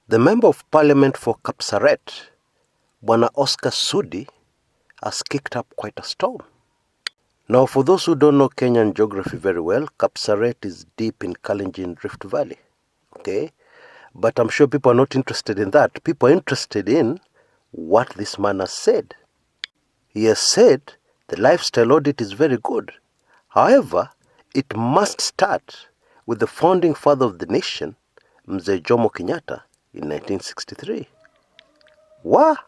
The Member of Parliament for Kapsaret, Bwana Oscar Sudi, has kicked up quite a storm. Now, for those who don't know Kenyan geography very well, Kapsaret is deep in Kalenjin Rift Valley. Okay? But I'm sure people are not interested in that. People are interested in what this man has said. He has said the lifestyle audit is very good. However, it must start with the founding father of the nation, Mzee Jomo Kenyatta, in 1963. What?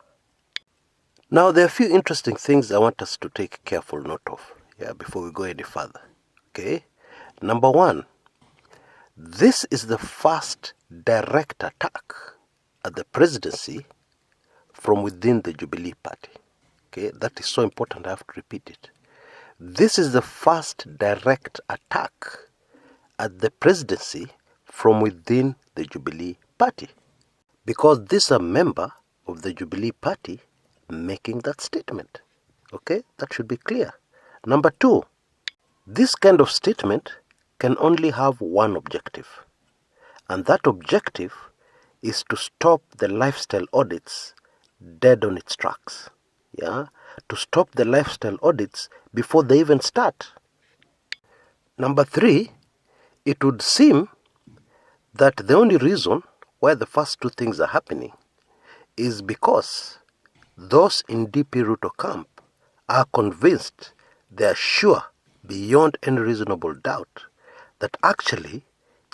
Now, there are a few interesting things I want us to take careful note of before we go any further. Okay? Number one, this is the first direct attack at the presidency from within the Jubilee Party. Okay? That is so important, I have to repeat it. This is the first direct attack at the presidency from within the Jubilee Party. Because this is a member of the Jubilee Party making that statement. Okay? That should be clear. Number two, this kind of statement can only have one objective. And that objective is to stop the lifestyle audits dead on its tracks. Yeah? To stop the lifestyle audits before they even start. Number three, it would seem that the only reason why the first two things are happening is because those in DP Ruto camp are convinced, they are sure, beyond any reasonable doubt, that actually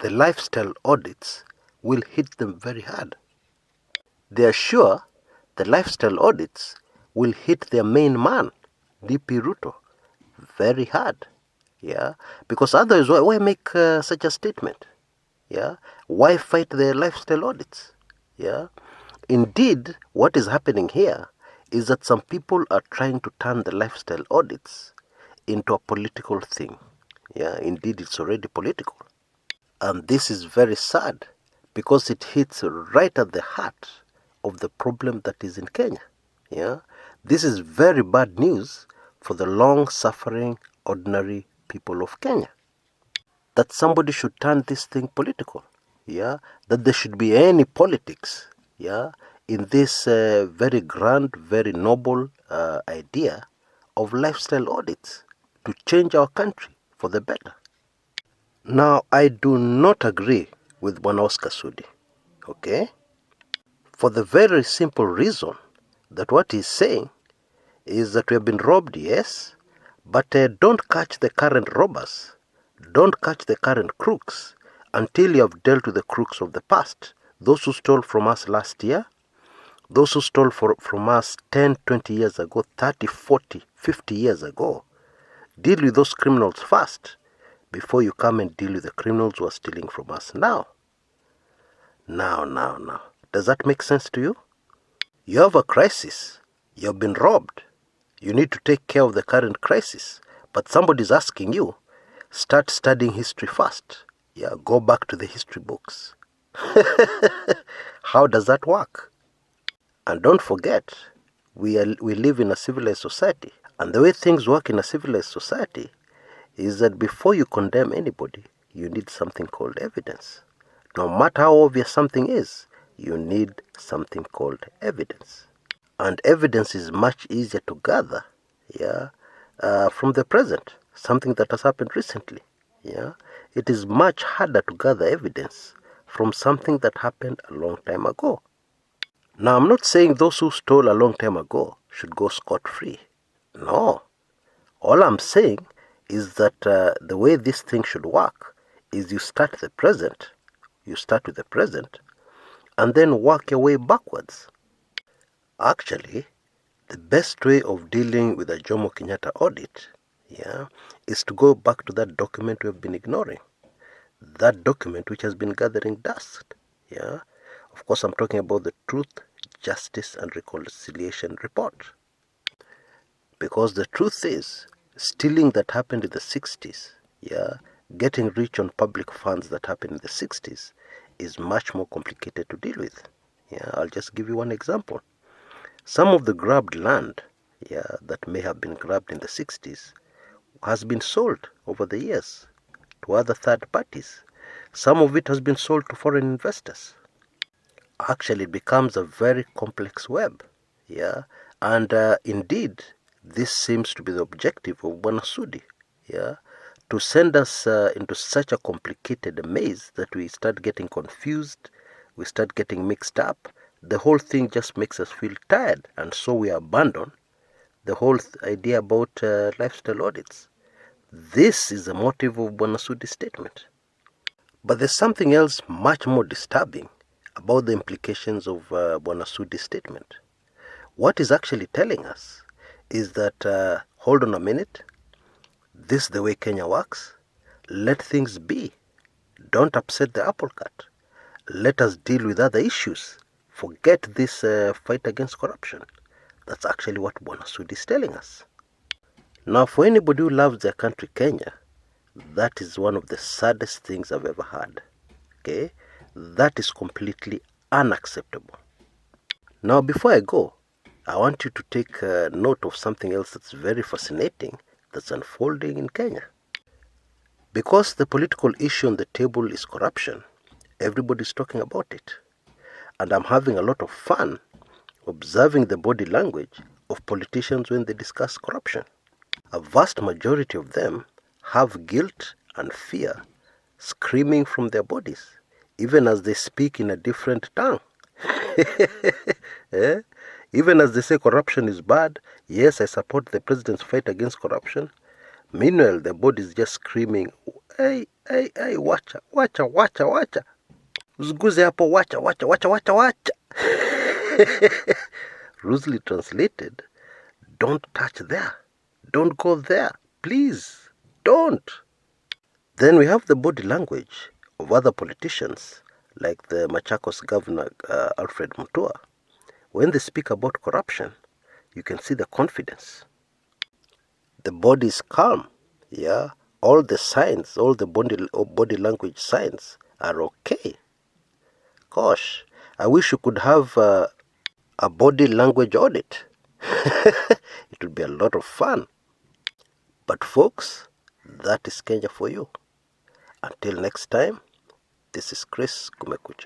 the lifestyle audits will hit them very hard. They are sure the lifestyle audits will hit their main man, DP Ruto, very hard. Yeah, because otherwise, why make such a statement? Yeah, why fight the lifestyle audits? Yeah, indeed, what is happening here is that some people are trying to turn the lifestyle audits into a political thing. Yeah, indeed, it's already political. And this is very sad because it hits right at the heart of the problem that is in Kenya. Yeah, this is very bad news for the long-suffering, ordinary people of Kenya. That somebody should turn this thing political. Yeah, that there should be any politics. Yeah, in this very grand, very noble idea of lifestyle audits to change our country for the better. Now, I do not agree with one Oscar Sudi, okay? For the very simple reason that what he's saying is that we have been robbed, yes, but don't catch the current robbers, don't catch the current crooks until you have dealt with the crooks of the past. Those who stole from us last year, those who stole from us 10, 20 years ago, 30, 40, 50 years ago. Deal with those criminals first before you come and deal with the criminals who are stealing from us now. Now. Does that make sense to you? You have a crisis. You have been robbed. You need to take care of the current crisis. But somebody's asking you, start studying history first. Yeah, go back to the history books. How does that work? And don't forget, we live in a civilized society. And the way things work in a civilized society is that before you condemn anybody, you need something called evidence. No matter how obvious something is, you need something called evidence. And evidence is much easier to gather, from the present, something that has happened recently. Yeah, it is much harder to gather evidence from something that happened a long time ago. Now, I'm not saying those who stole a long time ago should go scot-free. No. All I'm saying is that the way this thing should work is you start with the present, and then work your way backwards. Actually, the best way of dealing with a Jomo Kenyatta audit, is to go back to that document we have been ignoring. That document which has been gathering dust. Yeah. Of course, I'm talking about the Truth, Justice and Reconciliation Report. Because the truth is, stealing that happened in the 60s, getting rich on public funds that happened in the 60s is much more complicated to deal with. I'll just give you one example. Some of the grabbed land, that may have been grabbed in the 60s has been sold over the years to other third parties. Some of it has been sold to foreign investors. actually it becomes a very complex web. Yeah, and indeed, this seems to be the objective of Bwana Sudi. Yeah, to send us into such a complicated maze that we start getting confused, we start getting mixed up. The whole thing just makes us feel tired, and so we abandon the whole idea about lifestyle audits. This is the motive of Bwana Sudi's statement. But there's something else much more disturbing about the implications of Bwana Sudi's statement. What he's actually telling us is that, hold on a minute, this is the way Kenya works. Let things be. Don't upset the apple cart. Let us deal with other issues. Forget this fight against corruption. That's actually what Bwana Sudi is telling us. Now, for anybody who loves their country, Kenya, that is one of the saddest things I've ever heard. Okay? That is completely unacceptable. Now, before I go, I want you to take note of something else that's very fascinating that's unfolding in Kenya. Because the political issue on the table is corruption, everybody's talking about it. And I'm having a lot of fun observing the body language of politicians when they discuss corruption. A vast majority of them have guilt and fear screaming from their bodies, even as they speak in a different tongue. Eh? Even as they say corruption is bad, yes, I support the president's fight against corruption. Meanwhile, their body is just screaming, hey, hey, hey, wacha, wacha, wacha, wacha. Usiguze hapo, wacha, wacha, wacha, wacha, wacha. Loosely translated, don't touch there. Don't go there. Please, don't. Then we have the body language of other politicians, like the Machakos governor, Alfred Mutua. When they speak about corruption, you can see the confidence. The body is calm. Yeah, all the signs, all the body language signs are okay. Gosh, I wish you could have a body language audit. It would be a lot of fun. But folks, that is Kenya for you. Until next time, this is Chris Kumekucha.